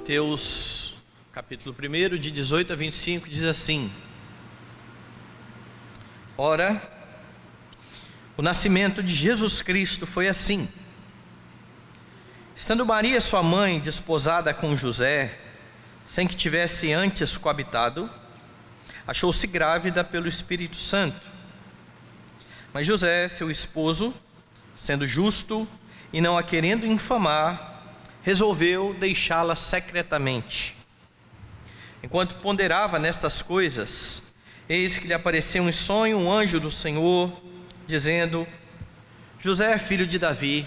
Mateus capítulo 1, de 18 a 25, diz assim: Ora, o nascimento de Jesus Cristo foi assim. Estando Maria, sua mãe, desposada com José, sem que tivesse antes coabitado, achou-se grávida pelo Espírito Santo. Mas José, seu esposo, sendo justo e não a querendo infamar, resolveu deixá-la secretamente. Enquanto ponderava nestas coisas, eis que lhe apareceu em sonho um anjo do Senhor, dizendo: José, filho de Davi,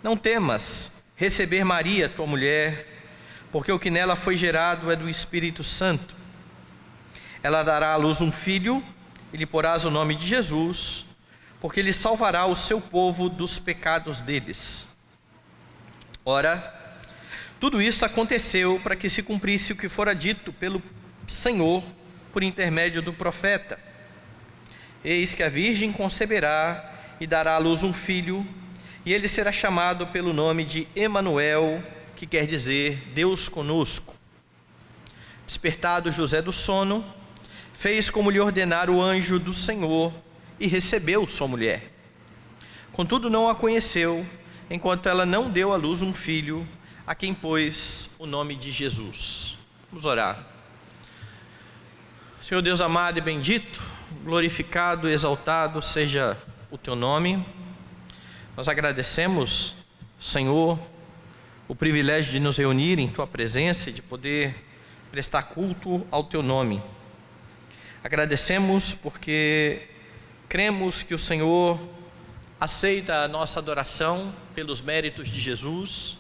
não temas receber Maria, tua mulher, porque o que nela foi gerado é do Espírito Santo. Ela dará à luz um filho, e lhe porás o nome de Jesus, porque ele salvará o seu povo dos pecados deles. Ora, tudo isto aconteceu para que se cumprisse o que fora dito pelo Senhor por intermédio do profeta: Eis que a virgem conceberá e dará à luz um filho, e ele será chamado pelo nome de Emanuel, que quer dizer Deus conosco. Despertado José do sono, fez como lhe ordenara o anjo do Senhor e recebeu sua mulher. Contudo não a conheceu, enquanto ela não deu à luz um filho, a quem pôs o nome de Jesus. Vamos orar. Senhor Deus amado e bendito, glorificado e exaltado seja o teu nome. Nós agradecemos, Senhor, o privilégio de nos reunir em tua presença e de poder prestar culto ao teu nome. Agradecemos porque cremos que o Senhor aceita a nossa adoração pelos méritos de Jesus,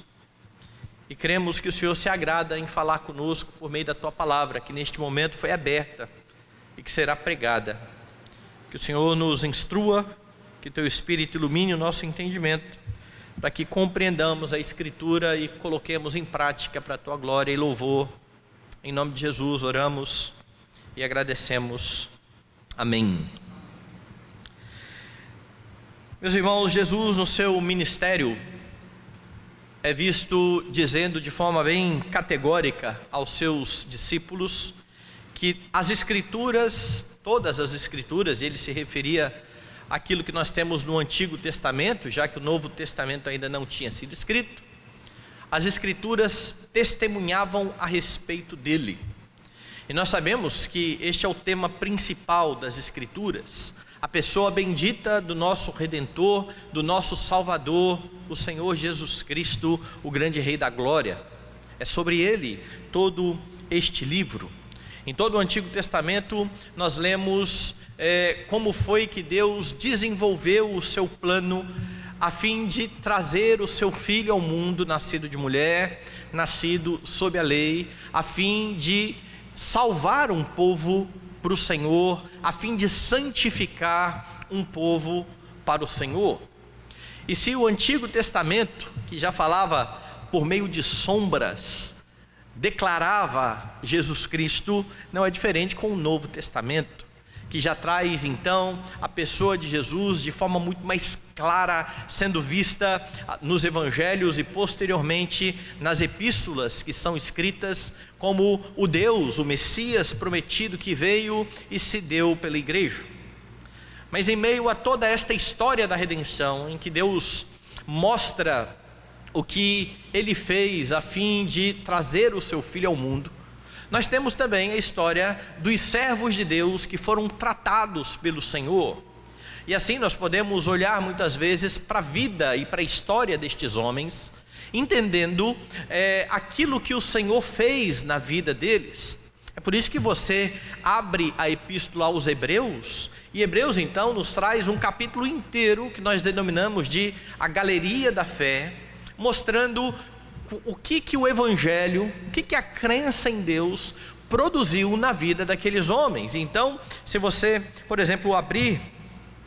e cremos que o Senhor se agrada em falar conosco por meio da tua palavra, que neste momento foi aberta e que será pregada. Que o Senhor nos instrua, que teu Espírito ilumine o nosso entendimento, para que compreendamos a Escritura e coloquemos em prática para a tua glória e louvor. Em nome de Jesus oramos e agradecemos. Amém. Meus irmãos, Jesus no seu ministério é visto dizendo de forma bem categórica aos seus discípulos que as Escrituras, todas as Escrituras, e ele se referia àquilo que nós temos no Antigo Testamento, já que o Novo Testamento ainda não tinha sido escrito, as Escrituras testemunhavam a respeito dele. E nós sabemos que este é o tema principal das Escrituras, a pessoa bendita do nosso Redentor, do nosso Salvador, o Senhor Jesus Cristo, o grande Rei da Glória. É sobre ele todo este livro. Em todo o Antigo Testamento nós lemos como foi que Deus desenvolveu o seu plano a fim de trazer o seu Filho ao mundo, nascido de mulher, nascido sob a lei, a fim de salvar um povo para o Senhor, a fim de santificar um povo para o Senhor. E se o Antigo Testamento, que já falava por meio de sombras, declarava Jesus Cristo, não é diferente com o Novo Testamento, que já traz então a pessoa de Jesus de forma muito mais clara, sendo vista nos evangelhos e posteriormente nas epístolas que são escritas como o Deus, o Messias prometido que veio e se deu pela igreja. Mas em meio a toda esta história da redenção, em que Deus mostra o que ele fez a fim de trazer o seu Filho ao mundo, nós temos também a história dos servos de Deus que foram tratados pelo Senhor. E assim nós podemos olhar muitas vezes para a vida e para a história destes homens, entendendo aquilo que o Senhor fez na vida deles. É por isso que você abre a epístola aos Hebreus, e Hebreus então nos traz um capítulo inteiro que nós denominamos de a galeria da fé, mostrando o que o Evangelho, o que a crença em Deus produziu na vida daqueles homens. Então, se você, por exemplo, abrir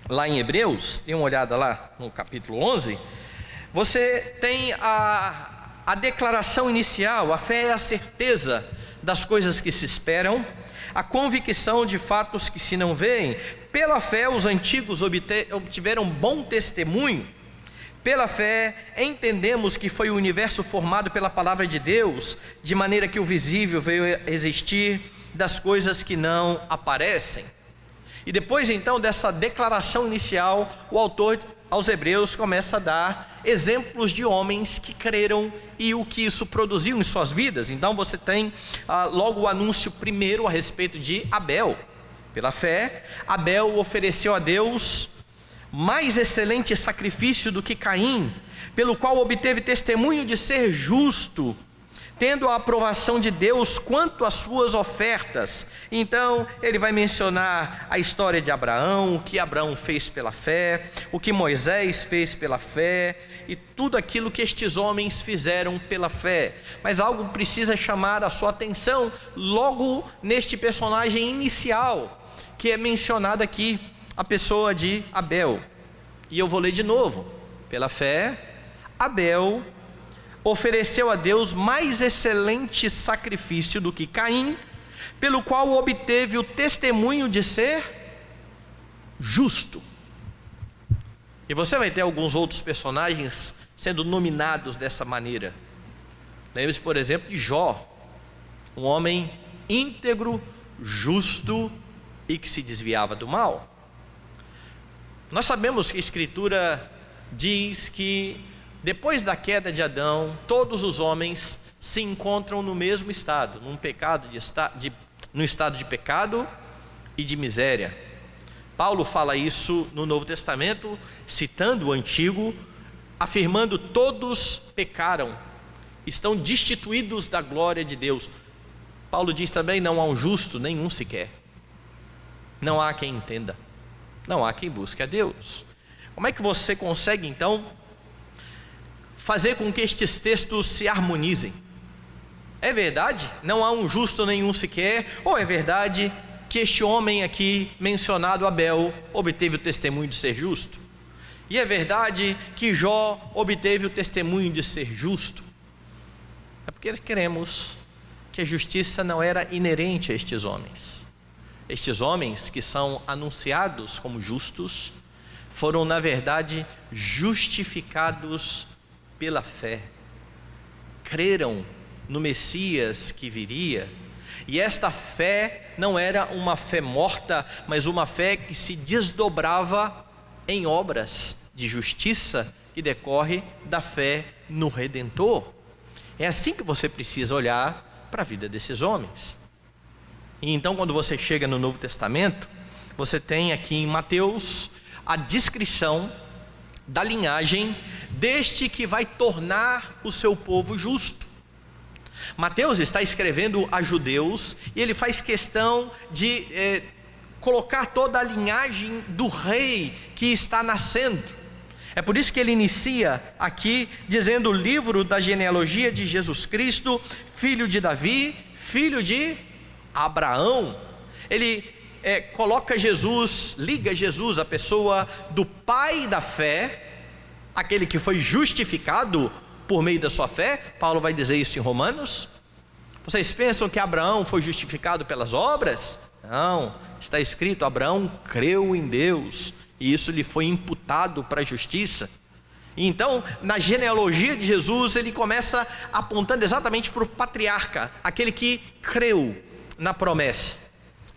lá em Hebreus, dê uma olhada lá no capítulo 11, você tem a declaração inicial: a fé é a certeza das coisas que se esperam, a convicção de fatos que se não veem. Pela fé os antigos obtiveram bom testemunho. Pela fé, entendemos que foi o universo formado pela palavra de Deus, de maneira que o visível veio a existir das coisas que não aparecem. E depois então dessa declaração inicial, o autor aos Hebreus começa a dar exemplos de homens que creram e o que isso produziu em suas vidas. Então você tem logo o anúncio primeiro a respeito de Abel. Pela fé, Abel ofereceu a Deus mais excelente sacrifício do que Caim, pelo qual obteve testemunho de ser justo, tendo a aprovação de Deus quanto às suas ofertas. Então ele vai mencionar a história de Abraão, o que Abraão fez pela fé, o que Moisés fez pela fé, e tudo aquilo que estes homens fizeram pela fé. Mas algo precisa chamar a sua atenção logo neste personagem inicial, que é mencionado aqui, a pessoa de Abel. E eu vou ler de novo. Pela fé, Abel ofereceu a Deus mais excelente sacrifício do que Caim, pelo qual obteve o testemunho de ser justo. E você vai ter alguns outros personagens sendo nominados dessa maneira. Lembre-se, por exemplo, de Jó, um homem íntegro, justo e que se desviava do mal. Nós sabemos que a Escritura diz que depois da queda de Adão, todos os homens se encontram no mesmo estado, no estado de pecado e de miséria. Paulo fala isso no Novo Testamento, citando o Antigo, afirmando: todos pecaram, estão destituídos da glória de Deus. Paulo diz também: não há um justo, nenhum sequer. Não há quem entenda, não há quem busque a Deus. Como é que você consegue então fazer com que estes textos se harmonizem? É verdade, não há um justo nenhum sequer, ou é verdade que este homem aqui mencionado, Abel, obteve o testemunho de ser justo? E é verdade que Jó obteve o testemunho de ser justo? É porque cremos que a justiça não era inerente a estes homens. Estes homens que são anunciados como justos, foram na verdade justificados pela fé. Creram no Messias que viria, e esta fé não era uma fé morta, mas uma fé que se desdobrava em obras de justiça que decorre da fé no Redentor. É assim que você precisa olhar para a vida desses homens. E então, quando você chega no Novo Testamento, você tem aqui em Mateus a descrição da linhagem deste que vai tornar o seu povo justo. Mateus está escrevendo a judeus e ele faz questão de colocar toda a linhagem do rei que está nascendo. É por isso que ele inicia aqui dizendo: o livro da genealogia de Jesus Cristo, filho de Davi, filho de Abraão. Ele coloca Jesus, liga Jesus, a pessoa do pai da fé, aquele que foi justificado por meio da sua fé. Paulo vai dizer isso em Romanos. Vocês pensam que Abraão foi justificado pelas obras? Não, está escrito: Abraão creu em Deus e isso lhe foi imputado para a justiça. E então, na genealogia de Jesus, ele começa apontando exatamente para o patriarca, aquele que creu na promessa.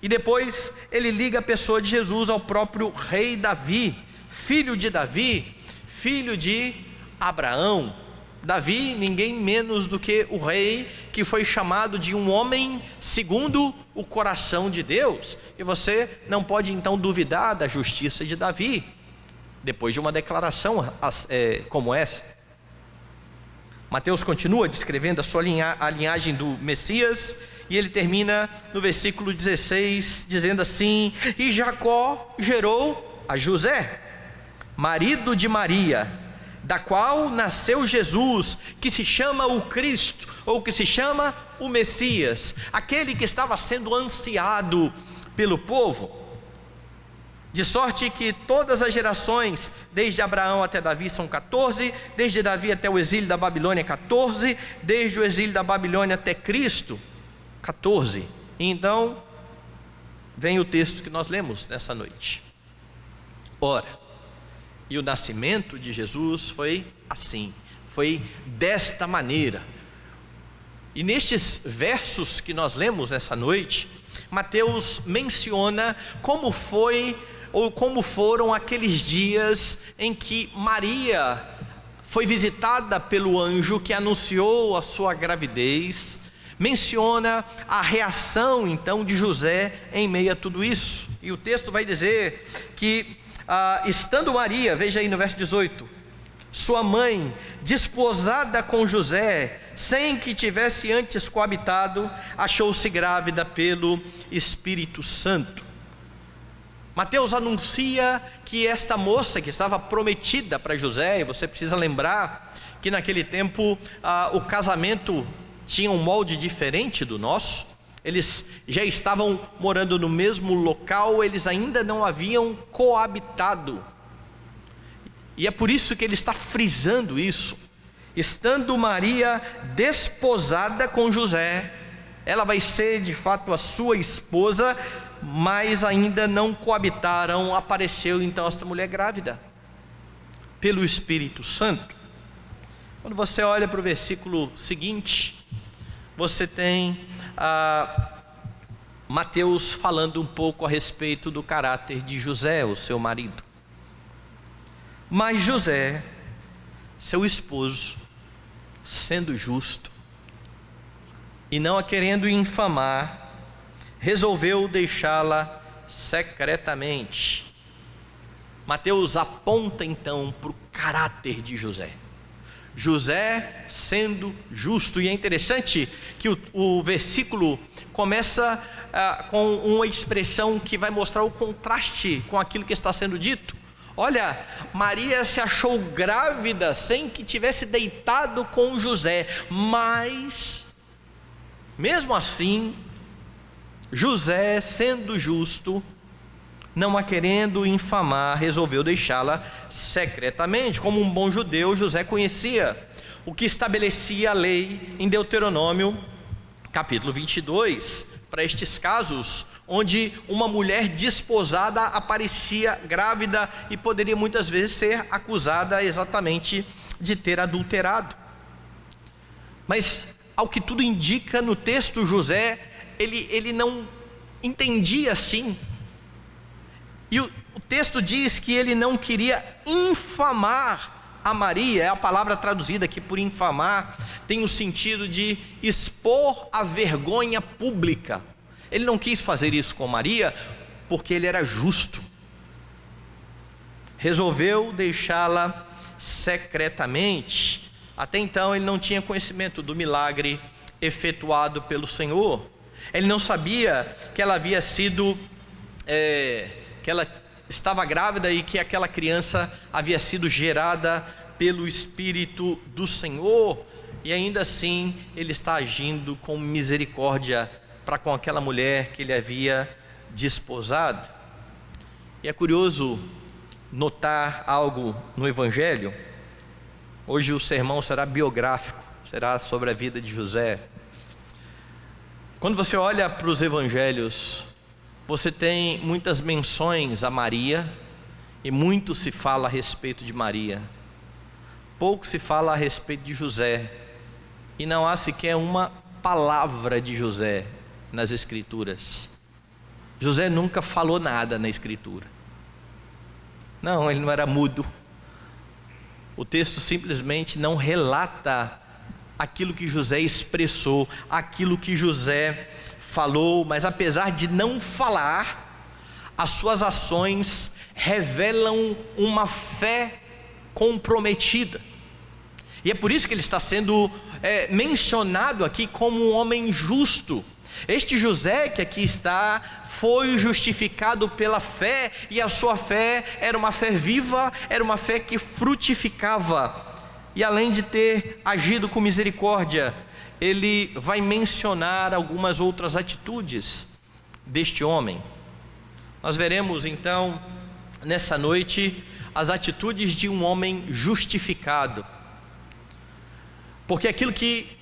E depois ele liga a pessoa de Jesus ao próprio rei Davi, filho de Davi, filho de Abraão. Davi, ninguém menos do que o rei que foi chamado de um homem segundo o coração de Deus. E você não pode então duvidar da justiça de Davi, depois de uma declaração como essa. Mateus continua descrevendo a linhagem do Messias, e ele termina no versículo 16, dizendo assim: e Jacó gerou a José, marido de Maria, da qual nasceu Jesus, que se chama o Cristo, ou que se chama o Messias, aquele que estava sendo ansiado pelo povo. De sorte que todas as gerações, desde Abraão até Davi, são 14, desde Davi até o exílio da Babilônia, 14, desde o exílio da Babilônia até Cristo, 14. E então, vem o texto que nós lemos nessa noite. Ora, E o nascimento de Jesus foi assim, foi desta maneira. E nestes versos que nós lemos nessa noite, Mateus menciona como foi ou como foram aqueles dias em que Maria foi visitada pelo anjo que anunciou a sua gravidez. Menciona a reação então de José em meio a tudo isso. E o texto vai dizer que estando Maria, veja aí no verso 18, sua mãe, desposada com José, sem que tivesse antes coabitado, achou-se grávida pelo Espírito Santo. Mateus anuncia que esta moça que estava prometida para José, e você precisa lembrar que naquele tempo o casamento tinha um molde diferente do nosso. Eles já estavam morando no mesmo local, eles ainda não haviam coabitado. E é por isso que ele está frisando isso. Estando Maria desposada com José, ela vai ser de fato a sua esposa, mas ainda não coabitaram. Apareceu então esta mulher grávida pelo Espírito Santo. Quando você olha para o versículo seguinte, você tem Mateus falando um pouco a respeito do caráter de José, o seu marido. Mas José, seu esposo, sendo justo e não a querendo infamar, resolveu deixá-la secretamente. Mateus aponta então para o caráter de José. José sendo justo, e é interessante que o versículo começa com uma expressão que vai mostrar o contraste com aquilo que está sendo dito. Olha, Maria se achou grávida sem que tivesse deitado com José, mas mesmo assim, José sendo justo, não a querendo infamar, resolveu deixá-la secretamente. Como um bom judeu, José conhecia o que estabelecia a lei em Deuteronômio, capítulo 22, para estes casos, onde uma mulher desposada aparecia grávida e poderia muitas vezes ser acusada exatamente de ter adulterado. Mas, ao que tudo indica no texto, José, ele não entendia assim. E o texto diz que ele não queria infamar a Maria. É a palavra traduzida aqui por infamar, tem o sentido de expor a vergonha pública. Ele não quis fazer isso com Maria, porque ele era justo. Resolveu deixá-la secretamente. Até então ele não tinha conhecimento do milagre efetuado pelo Senhor. Ele não sabia que ela havia sido que ela estava grávida e que aquela criança havia sido gerada pelo Espírito do Senhor, e ainda assim ele está agindo com misericórdia para com aquela mulher que ele havia desposado. E é curioso notar algo no Evangelho. Hoje o sermão será biográfico, será sobre a vida de José. Quando você olha para os Evangelhos, você tem muitas menções a Maria, e muito se fala a respeito de Maria, pouco se fala a respeito de José, e não há sequer uma palavra de José nas Escrituras. José nunca falou nada na Escritura. Não, ele não era mudo. O texto simplesmente não relata aquilo que José expressou, aquilo que José falou, mas apesar de não falar, as suas ações revelam uma fé comprometida. E é por isso que ele está sendo mencionado aqui como um homem justo. Este José que aqui está, foi justificado pela fé, e a sua fé era uma fé viva, era uma fé que frutificava. E além de ter agido com misericórdia, ele vai mencionar algumas outras atitudes deste homem. Nós veremos então, nessa noite, as atitudes de um homem justificado. Porque aquilo que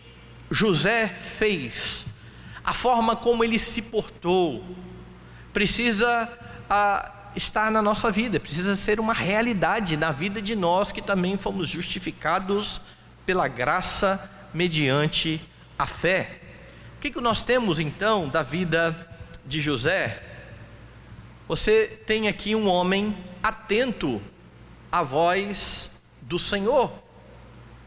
José fez, a forma como ele se portou, precisa estar na nossa vida, precisa ser uma realidade na vida de nós que também fomos justificados pela graça mediante a fé. O que nós temos então da vida de José? Você tem aqui um homem atento à voz do Senhor.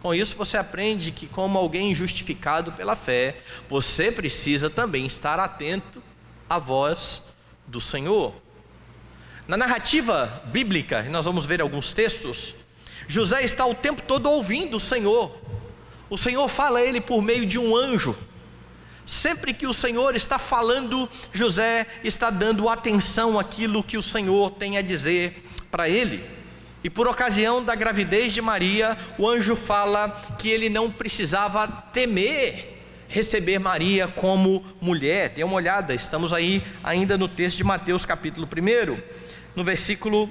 Com isso você aprende que, como alguém justificado pela fé, você precisa também estar atento à voz do Senhor. Na narrativa bíblica, e nós vamos ver alguns textos, José está o tempo todo ouvindo o Senhor. O Senhor fala a ele por meio de um anjo. Sempre que o Senhor está falando, José está dando atenção àquilo que o Senhor tem a dizer para ele. E por ocasião da gravidez de Maria, o anjo fala que ele não precisava temer receber Maria como mulher. Dê uma olhada, estamos aí ainda no texto de Mateus capítulo 1. No versículo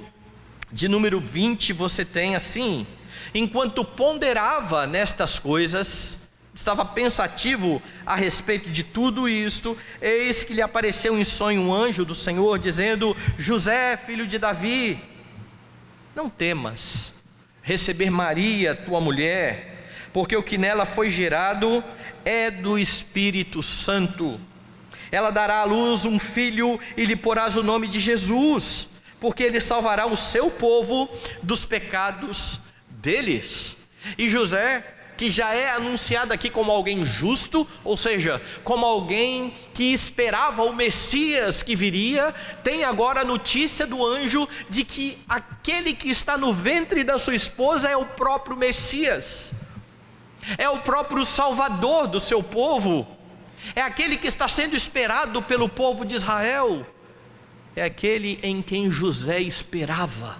de número 20 você tem assim: enquanto ponderava nestas coisas, estava pensativo a respeito de tudo isto, eis que lhe apareceu em sonho um anjo do Senhor, dizendo: José, filho de Davi, não temas receber Maria, tua mulher, porque o que nela foi gerado é do Espírito Santo. Ela dará à luz um filho e lhe porás o nome de Jesus, porque ele salvará o seu povo dos pecados deles. E José, que já é anunciado aqui como alguém justo, ou seja, como alguém que esperava o Messias que viria, tem agora a notícia do anjo de que aquele que está no ventre da sua esposa é o próprio Messias, é o próprio Salvador do seu povo, é aquele que está sendo esperado pelo povo de Israel, é aquele em quem José esperava.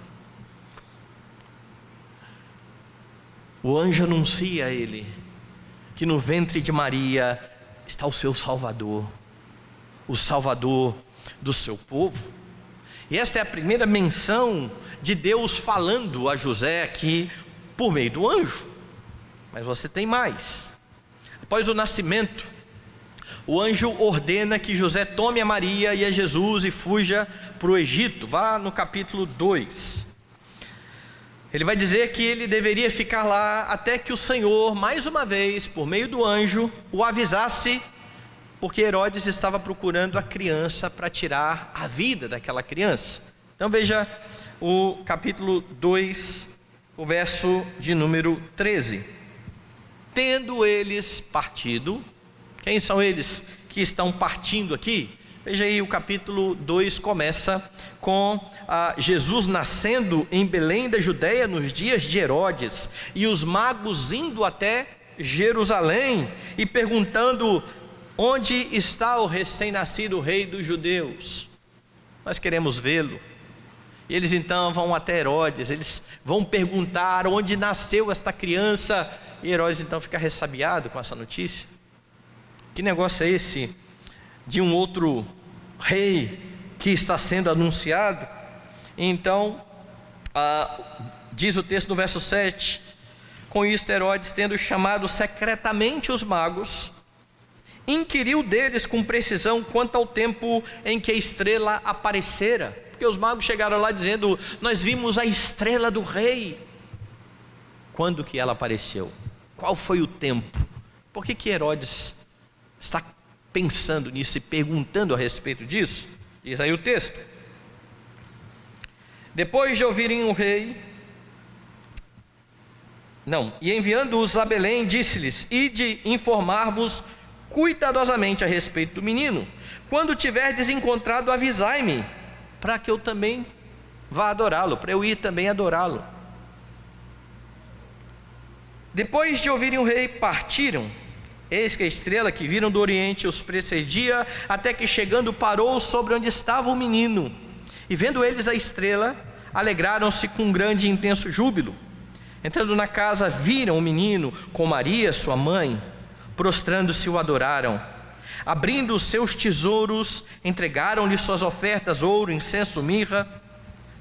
O anjo anuncia a ele que no ventre de Maria está o seu Salvador, o Salvador do seu povo. E esta é a primeira menção de Deus falando a José aqui por meio do anjo. Mas você tem mais. Após o nascimento, o anjo ordena que José tome a Maria e a Jesus e fuja para o Egito. Vá no capítulo 2. Ele vai dizer que ele deveria ficar lá até que o Senhor, mais uma vez, por meio do anjo, o avisasse, porque Herodes estava procurando a criança para tirar a vida daquela criança. Então veja o capítulo 2, o verso de número 13. Tendo eles partido, quem são eles que estão partindo aqui? Veja aí, o capítulo 2 começa com Jesus nascendo em Belém da Judéia nos dias de Herodes, e os magos indo até Jerusalém e perguntando: onde está o recém-nascido rei dos judeus? Nós queremos vê-lo. E eles então vão até Herodes, eles vão perguntar onde nasceu esta criança, e Herodes então fica ressabiado com essa notícia. Que negócio é esse de um outro rei que está sendo anunciado? Então, diz o texto no verso 7, com isto Herodes, tendo chamado secretamente os magos, inquiriu deles com precisão quanto ao tempo em que a estrela aparecera, porque os magos chegaram lá dizendo: nós vimos a estrela do rei. Quando que ela apareceu? Qual foi o tempo? Por que Herodes está pensando nisso e perguntando a respeito disso? Diz aí o texto: depois de ouvirem o rei, e enviando-os a Belém, disse-lhes: ide informar-vos cuidadosamente a respeito do menino. Quando tiverdes encontrado, avisai-me, para que eu também vá adorá-lo, para eu ir também adorá-lo. Depois de ouvirem o rei, partiram. Eis que a estrela que viram do oriente os precedia, até que chegando parou sobre onde estava o menino. E vendo eles a estrela, alegraram-se com grande e intenso júbilo. Entrando na casa, viram o menino com Maria, sua mãe. Prostrando-se, o adoraram. Abrindo os seus tesouros, entregaram-lhe suas ofertas: ouro, incenso, mirra.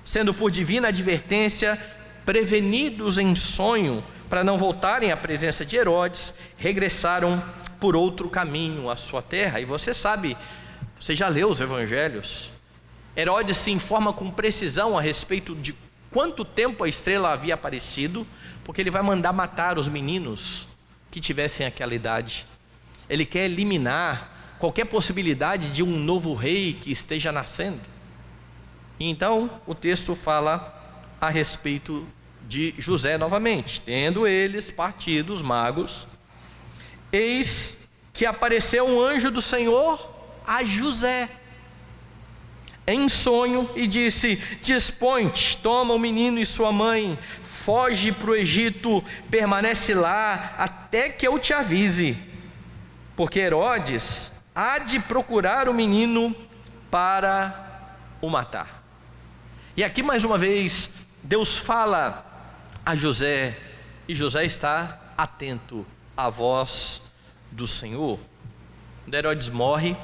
Sendo por divina advertência prevenidos em sonho, para não voltarem à presença de Herodes, regressaram por outro caminho à sua terra. E você sabe, você já leu os evangelhos, Herodes se informa com precisão a respeito de quanto tempo a estrela havia aparecido, porque ele vai mandar matar os meninos que tivessem aquela idade. Ele quer eliminar qualquer possibilidade de um novo rei que esteja nascendo. E então o texto fala a respeito de José novamente. Tendo eles partido, os magos, eis que apareceu um anjo do Senhor a José em sonho e disse: dispõe-te, toma o menino e sua mãe, foge para o Egito, permanece lá até que eu te avise, porque Herodes há de procurar o menino para o matar. E aqui mais uma vez Deus fala a José, e José está atento à voz do Senhor. Quando Herodes morre,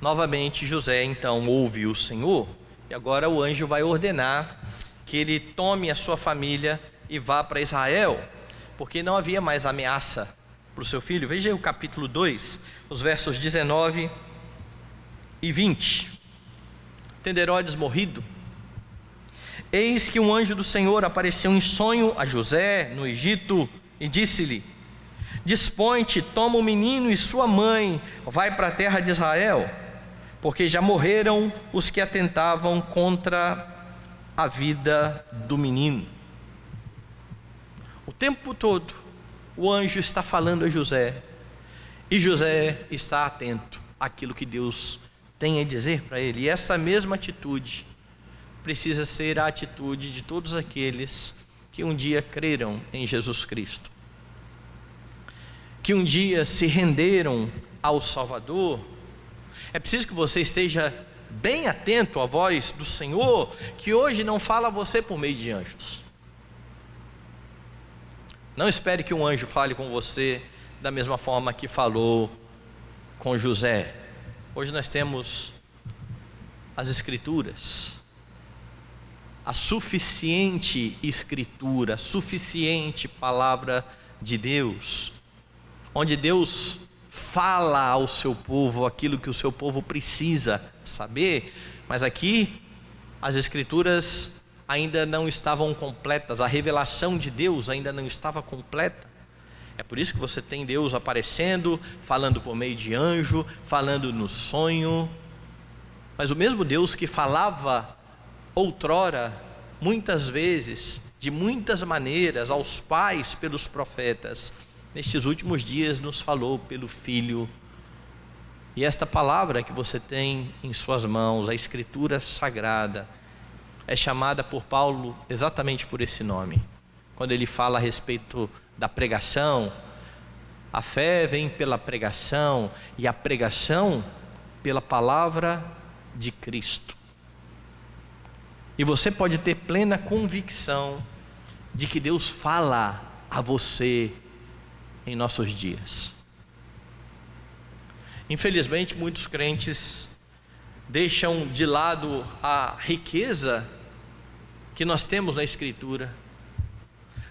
novamente José então ouve o Senhor, e agora o anjo vai ordenar que ele tome a sua família e vá para Israel, porque não havia mais ameaça para o seu filho. Veja aí o capítulo 2, os versos 19 e 20. Tendo Herodes morrido, eis que um anjo do Senhor apareceu em sonho a José no Egito e disse-lhe: dispõe-te, toma o menino e sua mãe, vai para a terra de Israel, porque já morreram os que atentavam contra a vida do menino. O tempo todo o anjo está falando a José, e José está atento àquilo que Deus tem a dizer para ele. E essa mesma atitude precisa ser a atitude de todos aqueles que um dia creram em Jesus Cristo, que um dia se renderam ao Salvador. É preciso que você esteja bem atento à voz do Senhor, que hoje não fala a você por meio de anjos. Não espere que um anjo fale com você da mesma forma que falou com José. Hoje nós temos as Escrituras, a suficiente Escritura, a suficiente Palavra de Deus, onde Deus fala ao seu povo aquilo que o seu povo precisa saber. Mas aqui as Escrituras ainda não estavam completas, a revelação de Deus ainda não estava completa. É por isso que você tem Deus aparecendo, falando por meio de anjo, falando no sonho. Mas o mesmo Deus que falava outrora, muitas vezes, de muitas maneiras, aos pais pelos profetas, nestes últimos dias nos falou pelo Filho. E esta palavra que você tem em suas mãos, a Escritura Sagrada, é chamada por Paulo exatamente por esse nome. Quando ele fala a respeito da pregação, a fé vem pela pregação, e a pregação pela palavra de Cristo. E você pode ter plena convicção de que Deus fala a você em nossos dias. Infelizmente, muitos crentes deixam de lado a riqueza que nós temos na Escritura,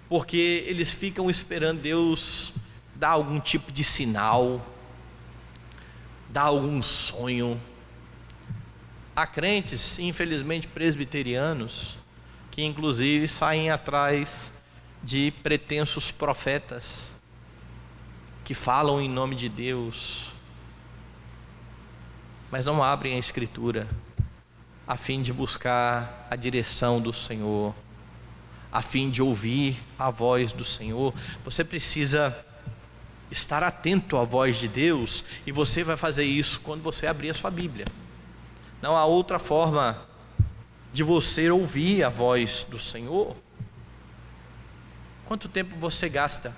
porque eles ficam esperando Deus dar algum tipo de sinal, dar algum sonho. Há crentes, infelizmente presbiterianos, que inclusive saem atrás de pretensos profetas, que falam em nome de Deus, mas não abrem a Escritura a fim de buscar a direção do Senhor, a fim de ouvir a voz do Senhor. Você precisa estar atento à voz de Deus, e você vai fazer isso quando você abrir a sua Bíblia. Não há outra forma de você ouvir a voz do Senhor. Quanto tempo você gasta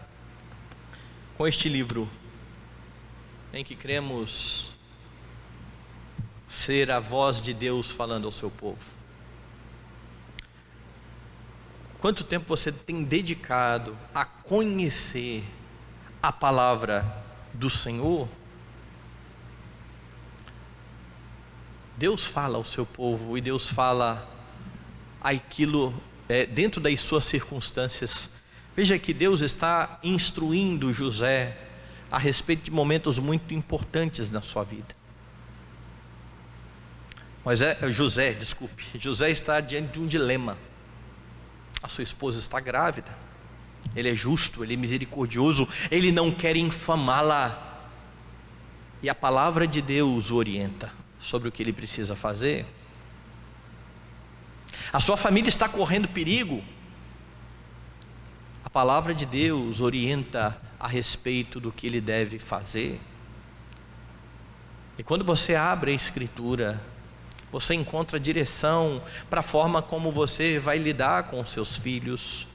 com este livro, em que cremos ser a voz de Deus falando ao seu povo? Quanto tempo você tem dedicado a conhecer a palavra do Senhor? Deus fala ao seu povo, e Deus fala aquilo dentro das suas circunstâncias. Veja que Deus está instruindo José a respeito de momentos muito importantes na sua vida. José está diante de um dilema. A sua esposa está grávida. Ele é justo, ele é misericordioso, ele não quer infamá-la. E a palavra de Deus o orienta sobre o que ele precisa fazer. A sua família está correndo perigo. A palavra de Deus orienta a respeito do que ele deve fazer. E quando você abre a Escritura, você encontra direção para a forma como você vai lidar com os seus filhos,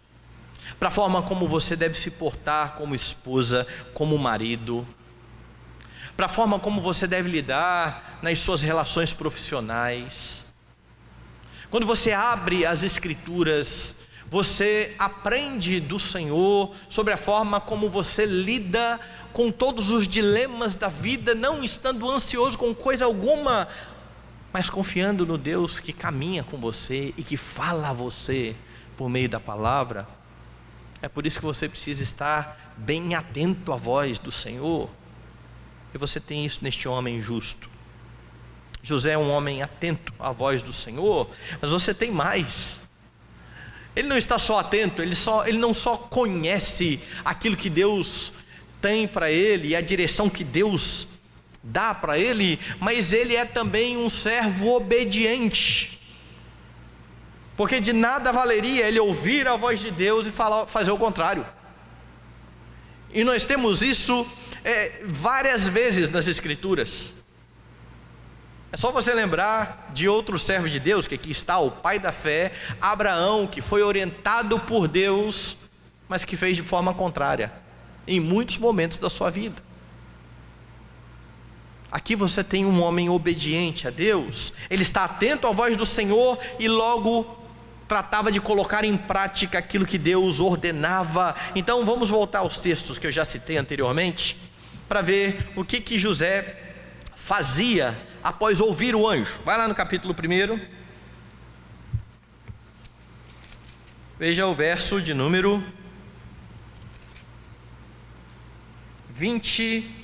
para a forma como você deve se portar como esposa, como marido, para a forma como você deve lidar nas suas relações profissionais. Quando você abre as Escrituras, você aprende do Senhor sobre a forma como você lida com todos os dilemas da vida, não estando ansioso com coisa alguma, mas confiando no Deus que caminha com você e que fala a você por meio da palavra. É por isso que você precisa estar bem atento à voz do Senhor. E você tem isso neste homem justo. José é um homem atento à voz do Senhor, mas você tem mais. Ele não está só atento, ele não só conhece aquilo que Deus tem para ele e a direção que Deus dá para ele, mas ele é também um servo obediente. Porque de nada valeria ele ouvir a voz de Deus e fazer o contrário. E nós temos isso várias vezes nas Escrituras. É só você lembrar de outro servo de Deus, que aqui está o pai da fé, Abraão, que foi orientado por Deus, mas que fez de forma contrária, em muitos momentos da sua vida. Aqui você tem um homem obediente a Deus, ele está atento à voz do Senhor e logo tratava de colocar em prática aquilo que Deus ordenava. Então vamos voltar aos textos que eu já citei anteriormente, para ver o que José fazia após ouvir o anjo. Vai lá no capítulo 1, veja o verso de número 20,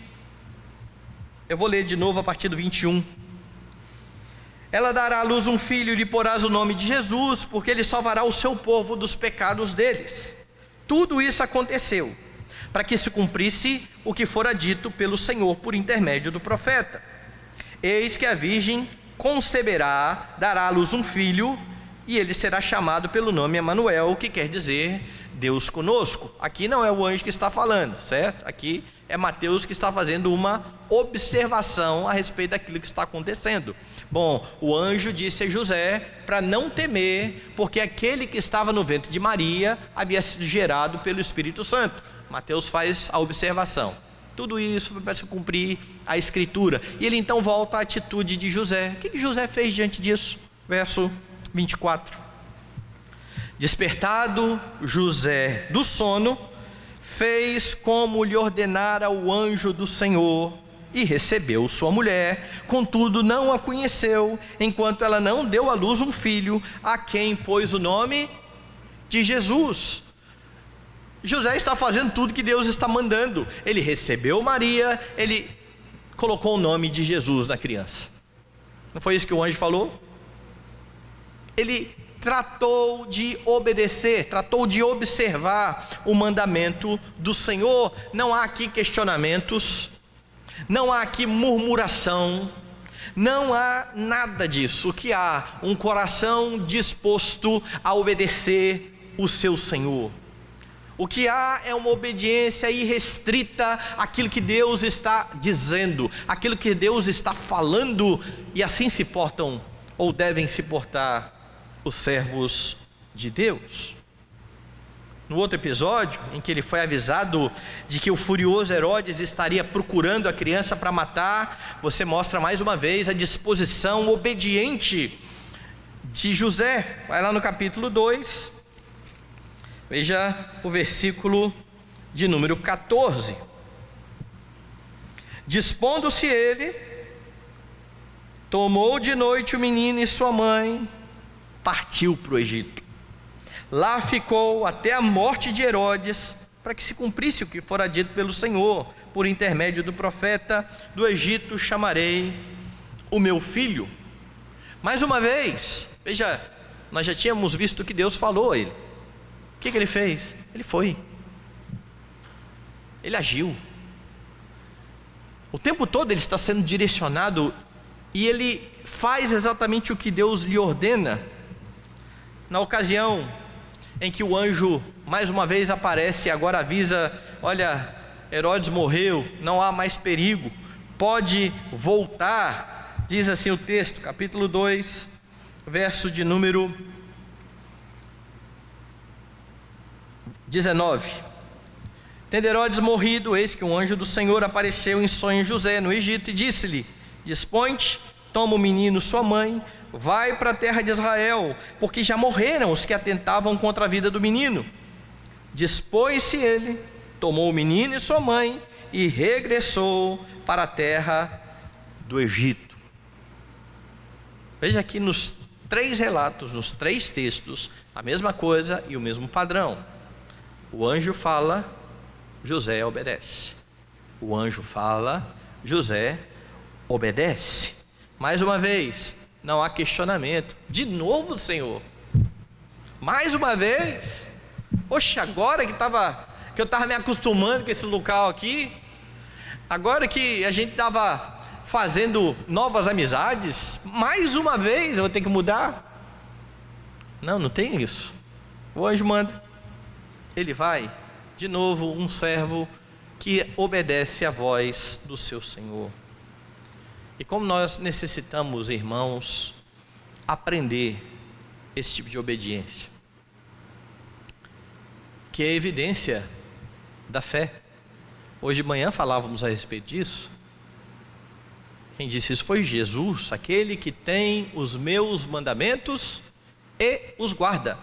eu vou ler de novo a partir do 21. Ela dará à luz um filho e lhe porás o nome de Jesus, porque ele salvará o seu povo dos pecados deles. Tudo isso aconteceu para que se cumprisse o que fora dito pelo Senhor por intermédio do profeta: eis que a virgem conceberá, dará à luz um filho, e ele será chamado pelo nome Emanuel, que quer dizer Deus conosco. Aqui não é o anjo que está falando, certo? Aqui é Mateus que está fazendo uma observação a respeito daquilo que está acontecendo. Bom, o anjo disse a José para não temer, porque aquele que estava no ventre de Maria havia sido gerado pelo Espírito Santo. Mateus faz a observação. Tudo isso para se cumprir a Escritura. E ele então volta à atitude de José. O que José fez diante disso? Verso 24. Despertado José do sono, fez como lhe ordenara o anjo do Senhor, e recebeu sua mulher. Contudo não a conheceu, enquanto ela não deu à luz um filho, a quem pôs o nome de Jesus. José está fazendo tudo que Deus está mandando. Ele recebeu Maria, ele colocou o nome de Jesus na criança. Não foi isso que o anjo falou? Ele tratou de obedecer, tratou de observar o mandamento do Senhor. Não há aqui questionamentos, não há aqui murmuração, não há nada disso. O que há? Um coração disposto a obedecer o seu Senhor. O que há é uma obediência irrestrita àquilo que Deus está dizendo, aquilo que Deus está falando, e assim se portam, ou devem se portar, os servos de Deus. No outro episódio, em que ele foi avisado de que o furioso Herodes estaria procurando a criança para matar, você mostra mais uma vez a disposição obediente de José. Vai lá no capítulo 2, veja o versículo de número 14. Dispondo-se ele, tomou de noite o menino e sua mãe, partiu para o Egito. Lá ficou até a morte de Herodes, para que se cumprisse o que fora dito pelo Senhor, por intermédio do profeta: do Egito chamarei o meu filho. Mais uma vez, veja, nós já tínhamos visto que Deus falou a ele. O que ele fez? Ele foi. Ele agiu. O tempo todo ele está sendo direcionado e ele faz exatamente o que Deus lhe ordena. Na ocasião em que o anjo mais uma vez aparece e agora avisa: olha, Herodes morreu, não há mais perigo, pode voltar. Diz assim o texto, capítulo 2, verso de número 19. Tendo Herodes morrido, eis que um anjo do Senhor apareceu em sonho em José no Egito e disse-lhe: dispõe-te, toma o menino sua mãe, vai para a terra de Israel, porque já morreram os que atentavam contra a vida do menino. Dispôs-se ele, tomou o menino e sua mãe e regressou para a terra do Egito. Veja aqui nos 3 relatos, nos 3 textos, a mesma coisa e o mesmo padrão. O anjo fala, José obedece. O anjo fala, José obedece. Mais uma vez, não há questionamento. De novo, Senhor. Mais uma vez. Poxa, agora que eu estava me acostumando com esse local aqui, agora que a gente estava fazendo novas amizades, mais uma vez eu vou ter que mudar? Não, não tem isso. O anjo manda. Ele vai. De novo, um servo que obedece à voz do seu Senhor. E como nós necessitamos, irmãos, aprender esse tipo de obediência, que é evidência da fé. Hoje de manhã falávamos a respeito disso. Quem disse isso foi Jesus, aquele que tem os meus mandamentos e os guarda.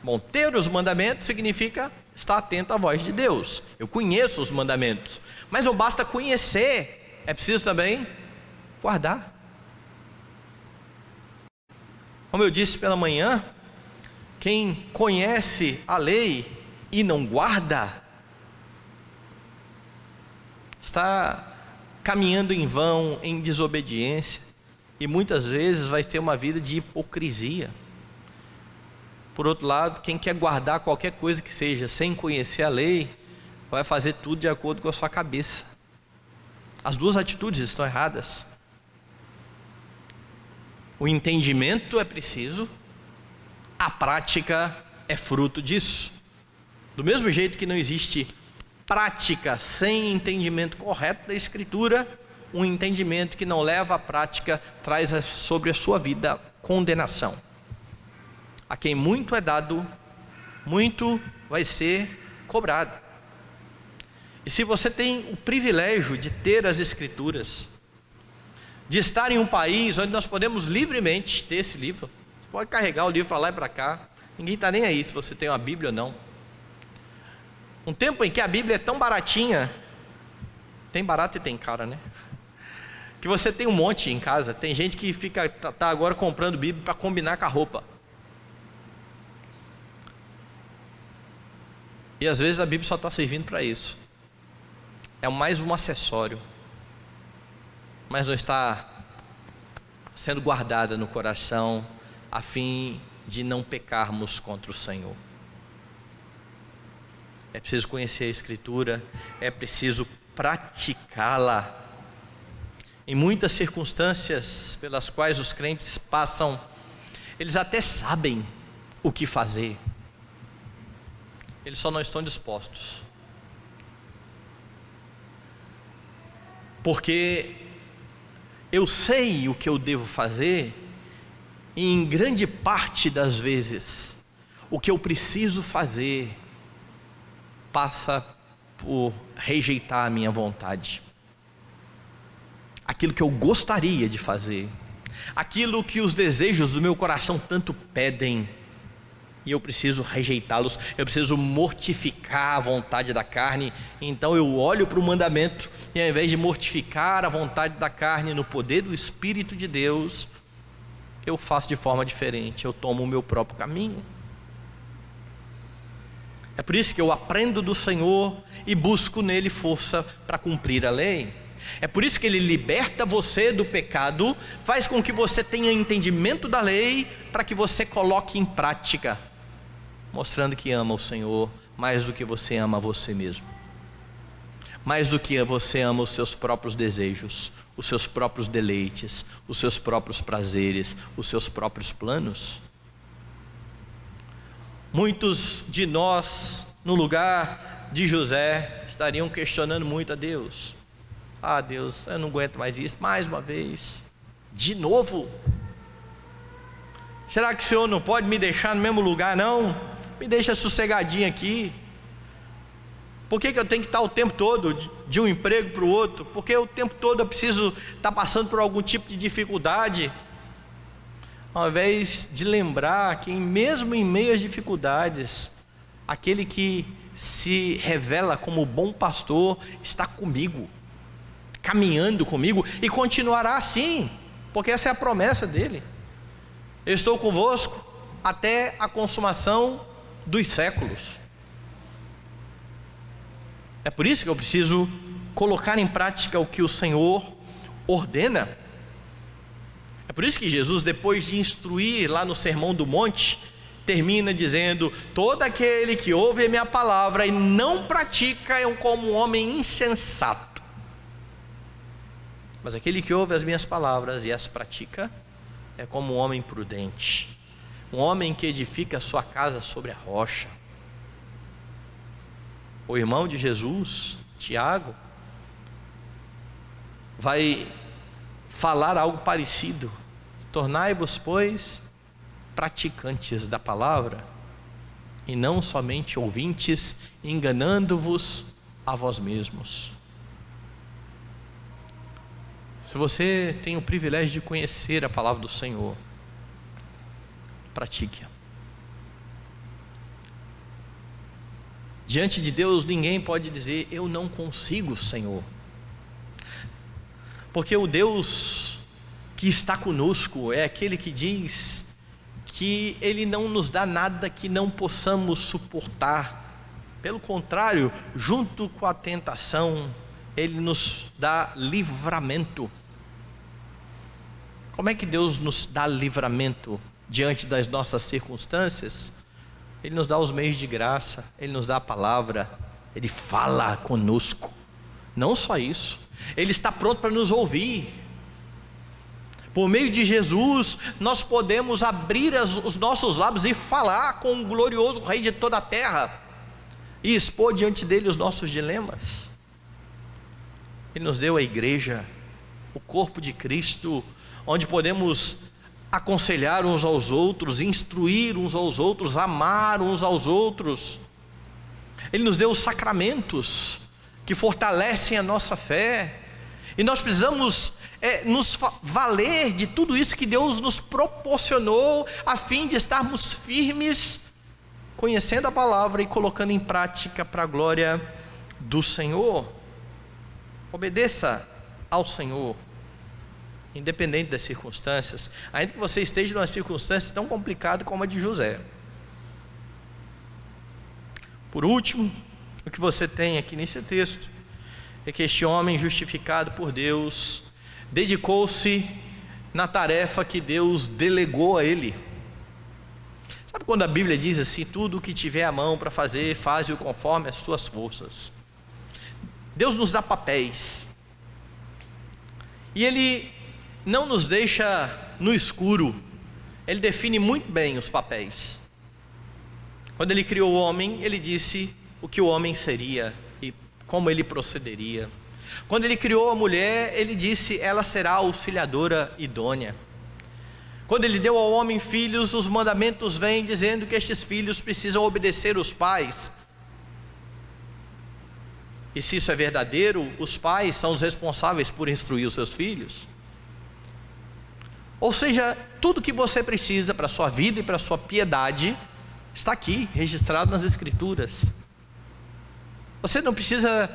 Bom, ter os mandamentos significa estar atento à voz de Deus. Eu conheço os mandamentos, mas não basta conhecer, é preciso também guardar. Como eu disse pela manhã, quem conhece a lei e não guarda, está caminhando em vão, em desobediência, e muitas vezes vai ter uma vida de hipocrisia. Por outro lado, quem quer guardar qualquer coisa que seja sem conhecer a lei, vai fazer tudo de acordo com a sua cabeça. As duas atitudes estão erradas. O entendimento é preciso, a prática é fruto disso. Do mesmo jeito que não existe prática sem entendimento correto da Escritura, um entendimento que não leva à prática traz sobre a sua vida condenação. A quem muito é dado, muito vai ser cobrado. E se você tem o privilégio de ter as Escrituras, de estar em um país onde nós podemos livremente ter esse livro, você pode carregar o livro para lá e para cá, ninguém está nem aí se você tem uma Bíblia ou não. Um tempo em que a Bíblia é tão baratinha, tem barato e tem cara, né? Que você tem um monte em casa. Tem gente que tá agora comprando Bíblia para combinar com a roupa. E às vezes a Bíblia só está servindo para isso. É mais um acessório, mas não está sendo guardada no coração, a fim de não pecarmos contra o Senhor. É preciso conhecer a Escritura, é preciso praticá-la. Em muitas circunstâncias pelas quais os crentes passam, eles até sabem o que fazer, eles só não estão dispostos, porque eu sei o que eu devo fazer, e em grande parte das vezes, o que eu preciso fazer passa por rejeitar a minha vontade, aquilo que eu gostaria de fazer, aquilo que os desejos do meu coração tanto pedem, e eu preciso rejeitá-los, eu preciso mortificar a vontade da carne. Então eu olho para o mandamento, e ao invés de mortificar a vontade da carne no poder do Espírito de Deus, eu faço de forma diferente, eu tomo o meu próprio caminho. É por isso que eu aprendo do Senhor e busco nele força para cumprir a lei. É por isso que Ele liberta você do pecado, faz com que você tenha entendimento da lei, para que você coloque em prática, mostrando que ama o Senhor mais do que você ama você mesmo, mais do que você ama os seus próprios desejos, os seus próprios deleites, os seus próprios prazeres, os seus próprios planos. Muitos de nós, no lugar de José, estariam questionando muito a Deus. Ah, Deus, eu não aguento mais isso, mais uma vez, de novo. Será que o Senhor não pode me deixar no mesmo lugar, não? Me deixa sossegadinho aqui. Por que eu tenho que estar o tempo todo de um emprego para o outro? Porque o tempo todo eu preciso estar passando por algum tipo de dificuldade, ao invés de lembrar que mesmo em meio às dificuldades, aquele que se revela como bom pastor está comigo, caminhando comigo, e continuará assim, porque essa é a promessa dele. Eu estou convosco até a consumação dos séculos. É por isso que eu preciso colocar em prática o que o Senhor ordena. É por isso que Jesus, depois de instruir lá no Sermão do Monte, termina dizendo: todo aquele que ouve a minha palavra e não pratica é como um homem insensato, mas aquele que ouve as minhas palavras e as pratica é como um homem prudente, um homem que edifica a sua casa sobre a rocha. O irmão de Jesus, Tiago, vai falar algo parecido: tornai-vos, pois, praticantes da palavra, e não somente ouvintes, enganando-vos a vós mesmos. Se você tem o privilégio de conhecer a palavra do Senhor, pratique-a. Diante de Deus ninguém pode dizer: eu não consigo, Senhor, porque o Deus que está conosco é aquele que diz que Ele não nos dá nada que não possamos suportar. Pelo contrário, junto com a tentação, Ele nos dá livramento. Como é que Deus nos dá livramento diante das nossas circunstâncias? Ele nos dá os meios de graça, Ele nos dá a palavra, Ele fala conosco. Não só isso, Ele está pronto para nos ouvir. Por meio de Jesus, nós podemos abrir os nossos lábios e falar com o glorioso Rei de toda a terra, e expor diante dele os nossos dilemas. Ele nos deu a igreja, o corpo de Cristo, onde podemos aconselhar uns aos outros, instruir uns aos outros, amar uns aos outros. Ele nos deu os sacramentos que fortalecem a nossa fé, e nós precisamos nos valer de tudo isso que Deus nos proporcionou, a fim de estarmos firmes, conhecendo a palavra e colocando em prática para a glória do Senhor. Obedeça ao Senhor, independente das circunstâncias, ainda que você esteja numa circunstância tão complicada como a de José. Por último, o que você tem aqui nesse texto é que este homem, justificado por Deus, dedicou-se na tarefa que Deus delegou a ele. Sabe quando a Bíblia diz assim: tudo o que tiver à mão para fazer, faze-o conforme as suas forças. Deus nos dá papéis, e Ele não nos deixa no escuro. Ele define muito bem os papéis. Quando Ele criou o homem, Ele disse o que o homem seria e como ele procederia. Quando Ele criou a mulher, Ele disse: ela será a auxiliadora idônea. Quando Ele deu ao homem filhos, os mandamentos vêm dizendo que estes filhos precisam obedecer os pais. E se isso é verdadeiro, os pais são os responsáveis por instruir os seus filhos. Ou seja, tudo que você precisa para a sua vida e para a sua piedade está aqui, registrado nas Escrituras. Você não precisa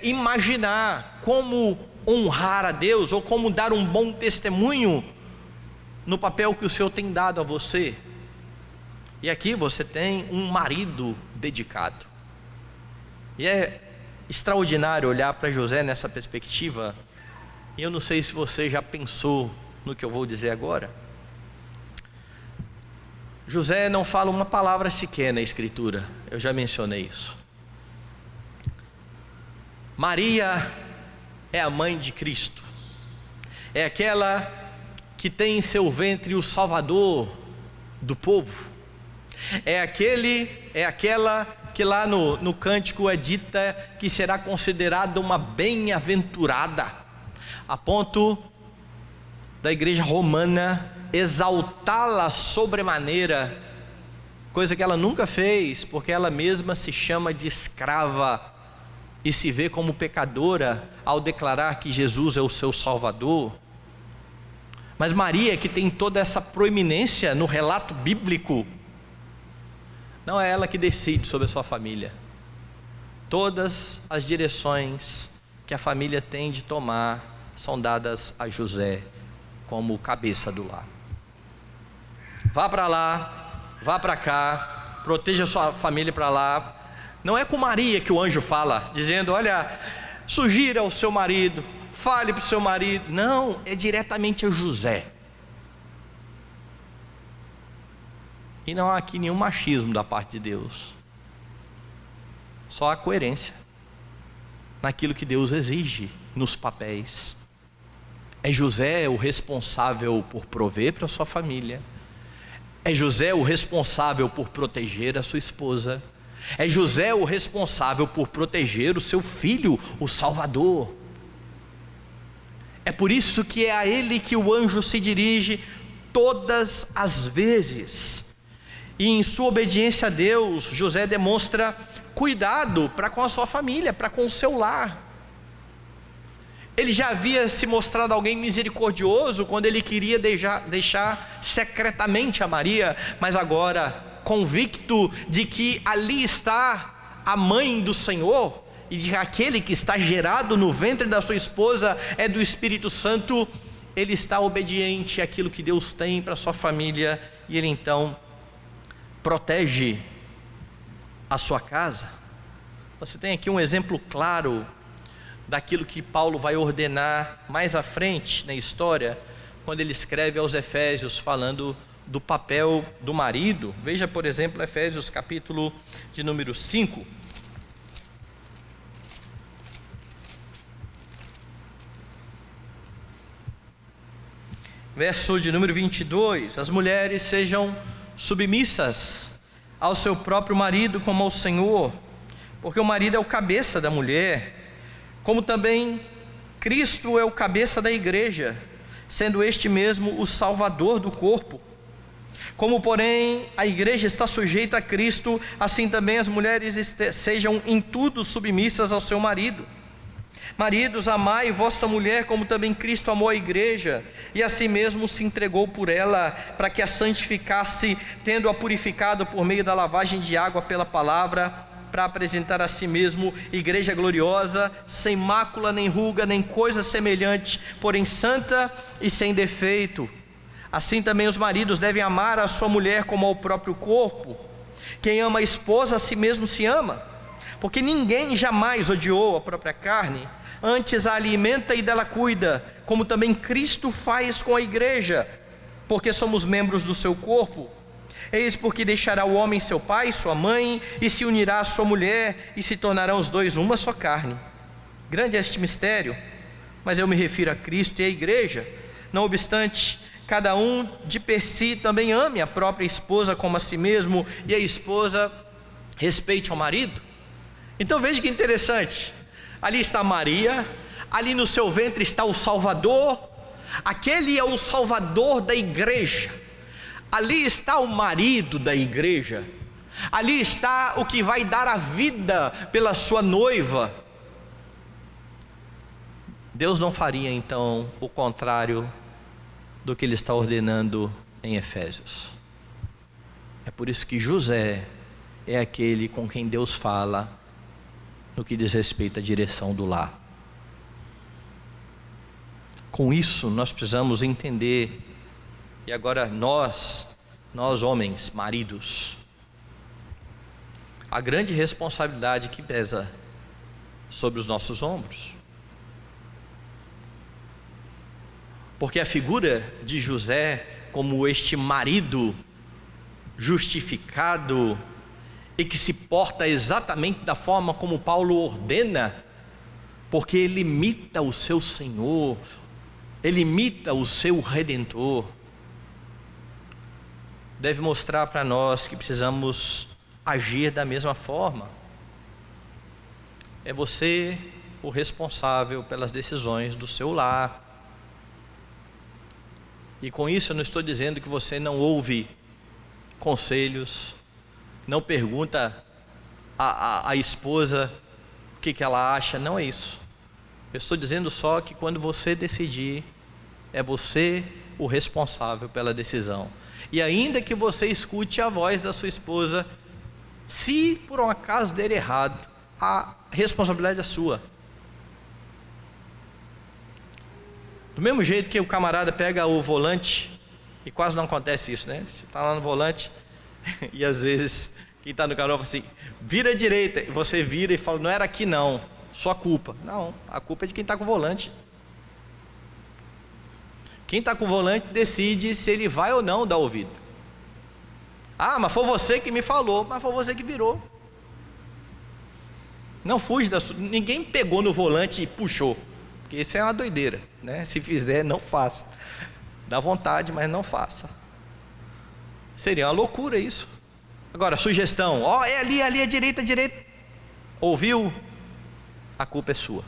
imaginar como honrar a Deus, ou como dar um bom testemunho no papel que o Senhor tem dado a você. E aqui você tem um marido dedicado. E é extraordinário olhar para José nessa perspectiva, E eu não sei se você já pensou no que eu vou dizer agora. José não fala uma palavra sequer na Escritura, eu já mencionei isso. Maria é a mãe de Cristo, é aquela que tem em seu ventre o Salvador do povo, é aquela que lá no cântico é dita que será considerada uma bem-aventurada, a ponto da igreja romana exaltá-la sobremaneira, coisa que ela nunca fez, porque ela mesma se chama de escrava e se vê como pecadora ao declarar que Jesus é o seu Salvador. Mas Maria, que tem toda essa proeminência no relato bíblico, não é ela que decide sobre a sua família. Todas as direções que a família tem de tomar são dadas a José como cabeça do lar. Vá para lá, vá para cá, proteja a sua família para lá. Não é com Maria que o anjo fala, dizendo: olha, sugira ao seu marido, fale para o seu marido. Não, é diretamente a José. E não há aqui nenhum machismo da parte de Deus, só a coerência naquilo que Deus exige nos papéis. É José o responsável por prover para a sua família, é José o responsável por proteger a sua esposa, é José o responsável por proteger o seu filho, o Salvador. É por isso que é a ele que o anjo se dirige todas as vezes. E em sua obediência a Deus, José demonstra cuidado para com a sua família, para com o seu lar. Ele já havia se mostrado alguém misericordioso quando ele queria deixar secretamente a Maria, mas agora, convicto de que ali está a mãe do Senhor, e de que aquele que está gerado no ventre da sua esposa é do Espírito Santo, ele está obediente àquilo que Deus tem para a sua família, e ele então protege a sua casa. Você tem aqui um exemplo claro daquilo que Paulo vai ordenar mais à frente na história, quando ele escreve aos Efésios falando do papel do marido. Veja, por exemplo, Efésios capítulo de número 5. Verso de número 22, as mulheres sejam submissas ao seu próprio marido como ao Senhor, porque o marido é o cabeça da mulher, como também Cristo é o cabeça da igreja, sendo este mesmo o Salvador do corpo. Como, porém, a igreja está sujeita a Cristo, assim também as mulheres sejam em tudo submissas ao seu marido. Maridos, amai vossa mulher, como também Cristo amou a igreja, e a si mesmo se entregou por ela, para que a santificasse, tendo-a purificado por meio da lavagem de água pela palavra, para apresentar a si mesmo igreja gloriosa, sem mácula, nem ruga, nem coisa semelhante, porém santa e sem defeito. Assim também os maridos devem amar a sua mulher como ao próprio corpo. Quem ama a esposa, a si mesmo se ama, porque ninguém jamais odiou a própria carne, antes a alimenta e dela cuida, como também Cristo faz com a igreja, porque somos membros do seu corpo. Eis porque deixará o homem seu pai e sua mãe, e se unirá à sua mulher, e se tornarão os dois uma só carne. Grande é este mistério, mas eu me refiro a Cristo e à igreja. Não obstante, cada um de per si também ame a própria esposa como a si mesmo, e a esposa respeite ao marido. Então veja que interessante, ali está Maria, ali no seu ventre está o Salvador, aquele é o Salvador da igreja, ali está o marido da igreja, ali está o que vai dar a vida pela sua noiva. Deus não faria então o contrário do que ele está ordenando em Efésios. É por isso que José é aquele com quem Deus fala no que diz respeito à direção do lar. Com isso nós precisamos entender, e agora nós homens, maridos, a grande responsabilidade que pesa sobre os nossos ombros. Porque a figura de José como este marido justificado e que se porta exatamente da forma como Paulo ordena, porque ele imita o seu Senhor, ele imita o seu Redentor, deve mostrar para nós que precisamos agir da mesma forma. É você o responsável pelas decisões do seu lar. E com isso eu não estou dizendo que você não ouve conselhos, não pergunta à esposa o que ela acha, não é isso. Eu estou dizendo só que quando você decidir, é você o responsável pela decisão. E ainda que você escute a voz da sua esposa, se por um acaso der errado, a responsabilidade é sua. Do mesmo jeito que o camarada pega o volante, e quase não acontece isso, né? Você está lá no volante, e às vezes quem está no carro fala assim, vira à direita, e você vira e fala, não era aqui não, sua culpa. Não, a culpa é de quem está com o volante. Quem está com o volante decide se ele vai ou não dar ouvido. Ah, mas foi você que me falou, mas foi você que virou. Não fuja ninguém pegou no volante e puxou, porque isso é uma doideira, né? Se fizer, não faça. Dá vontade, mas não faça. Seria uma loucura isso. Agora, sugestão, é ali, é direita. Ouviu? A culpa é sua.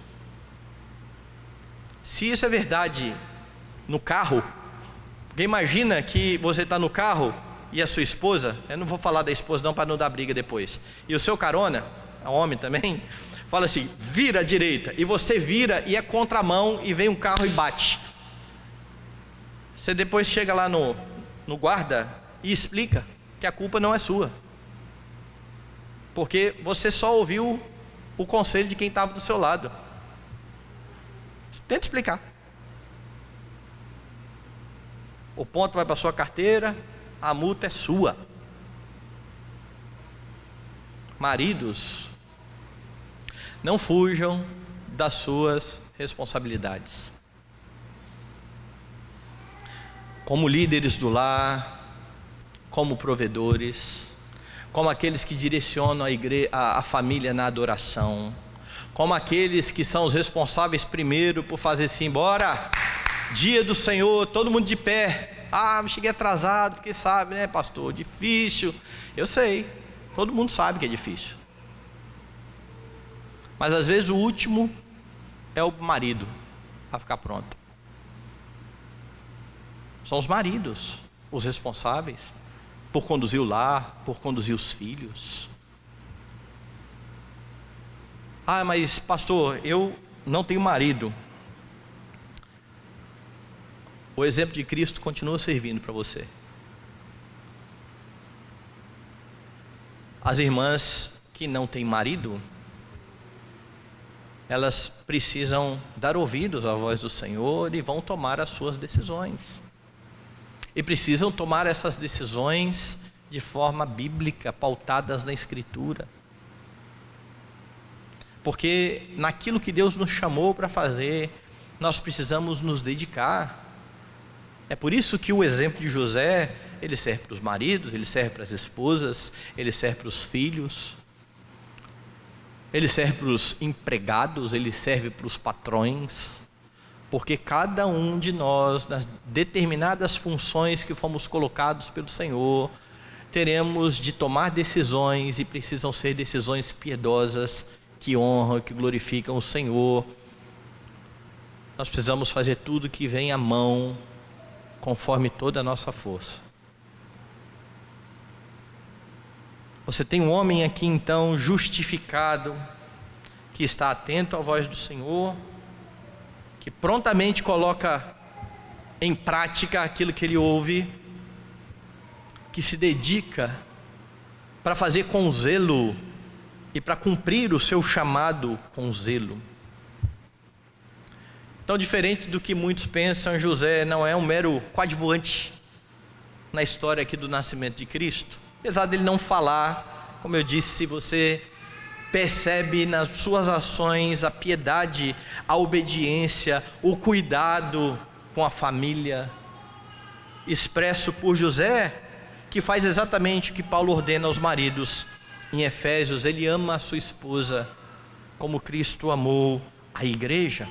Se isso é verdade no carro, porque imagina que você está no carro e a sua esposa, eu não vou falar da esposa não para não dar briga depois, e o seu carona, homem também, fala assim, vira à direita, e você vira e é contramão e vem um carro e bate. Você depois chega lá no guarda e explica que a culpa não é sua, porque você só ouviu o conselho de quem estava do seu lado. Tenta explicar. O ponto vai para a sua carteira, a multa é sua. Maridos, não fujam das suas responsabilidades. Como líderes do lar, como provedores, como aqueles que direcionam a família na adoração, como aqueles que são os responsáveis primeiro por fazer assim, bora, dia do Senhor, todo mundo de pé. Me cheguei atrasado, porque sabe, né, pastor, difícil. Eu sei, todo mundo sabe que é difícil. Mas às vezes o último é o marido para ficar pronto. São os maridos os responsáveis por conduzir o lar, por conduzir os filhos. Mas pastor, eu não tenho marido. O exemplo de Cristo continua servindo para você. As irmãs que não têm marido, elas precisam dar ouvidos à voz do Senhor e vão tomar as suas decisões. E precisam tomar essas decisões de forma bíblica, pautadas na Escritura. Porque naquilo que Deus nos chamou para fazer, nós precisamos nos dedicar. É por isso que o exemplo de José, ele serve para os maridos, ele serve para as esposas, ele serve para os filhos, ele serve para os empregados, ele serve para os patrões, porque cada um de nós, nas determinadas funções que fomos colocados pelo Senhor, teremos de tomar decisões e precisam ser decisões piedosas, que honram, que glorificam o Senhor. Nós precisamos fazer tudo que vem à mão, conforme toda a nossa força. Você tem um homem aqui então justificado, que está atento à voz do Senhor, que prontamente coloca em prática aquilo que ele ouve, que se dedica para fazer com zelo e para cumprir o seu chamado com zelo. Então, diferente do que muitos pensam, José não é um mero coadjuvante na história aqui do nascimento de Cristo. Apesar dele não falar, como eu disse, se você percebe nas suas ações a piedade, a obediência, o cuidado com a família, expresso por José, que faz exatamente o que Paulo ordena aos maridos em Efésios. Ele ama a sua esposa como Cristo amou a igreja.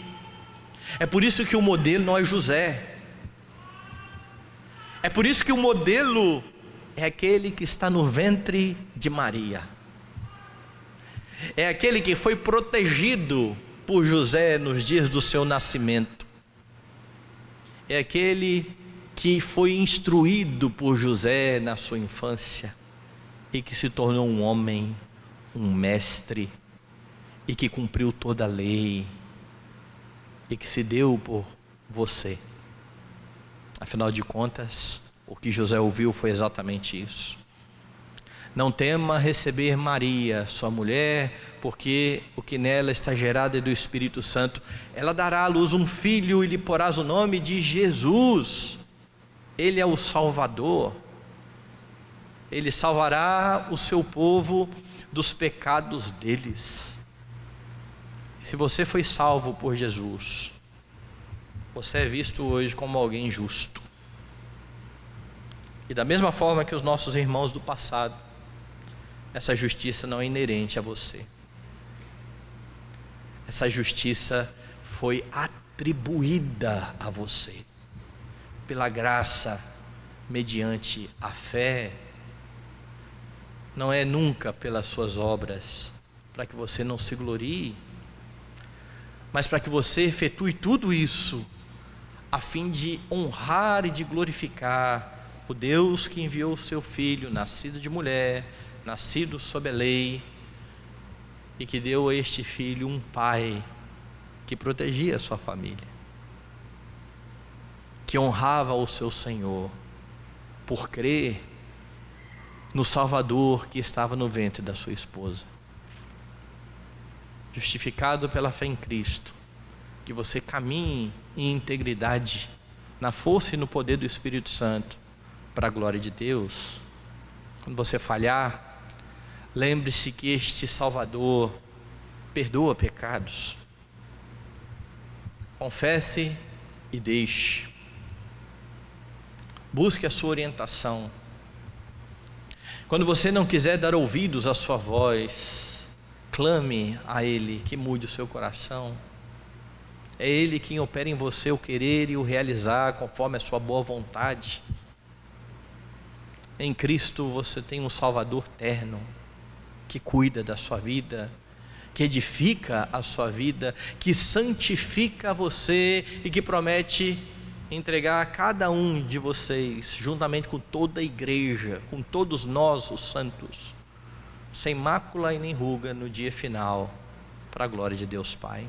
É por isso que o modelo não é José. É por isso que o modelo é aquele que está no ventre de Maria. É aquele que foi protegido por José nos dias do seu nascimento. É aquele que foi instruído por José na sua infância e que se tornou um homem, um mestre, e que cumpriu toda a lei e que se deu por você. Afinal de contas, o que José ouviu foi exatamente isso: não tema receber Maria, sua mulher, porque o que nela está gerado é do Espírito Santo. Ela dará à luz um filho e lhe porás o nome de Jesus. Ele é o Salvador. Ele salvará o seu povo dos pecados deles. Se você foi salvo por Jesus, você é visto hoje como alguém justo. E da mesma forma que os nossos irmãos do passado, essa justiça não é inerente a você. Essa justiça foi atribuída a você pela graça, mediante a fé. Não é nunca pelas suas obras, para que você não se glorie, mas para que você efetue tudo isso a fim de honrar e de glorificar o Deus que enviou o seu Filho, nascido de mulher, nascido sob a lei, e que deu a este filho um pai que protegia a sua família, que honrava o seu Senhor por crer no Salvador que estava no ventre da sua esposa. Justificado pela fé em Cristo, que você caminhe em integridade, na força e no poder do Espírito Santo, para a glória de Deus. Quando você falhar, lembre-se que este Salvador perdoa pecados. Confesse e deixe. Busque a sua orientação. Quando você não quiser dar ouvidos à sua voz, clame a Ele que mude o seu coração. É Ele quem opera em você o querer e o realizar conforme a sua boa vontade. Em Cristo você tem um Salvador terno, que cuida da sua vida, que edifica a sua vida, que santifica você e que promete entregar a cada um de vocês, juntamente com toda a igreja, com todos nós os santos, sem mácula e nem ruga no dia final, para a glória de Deus Pai.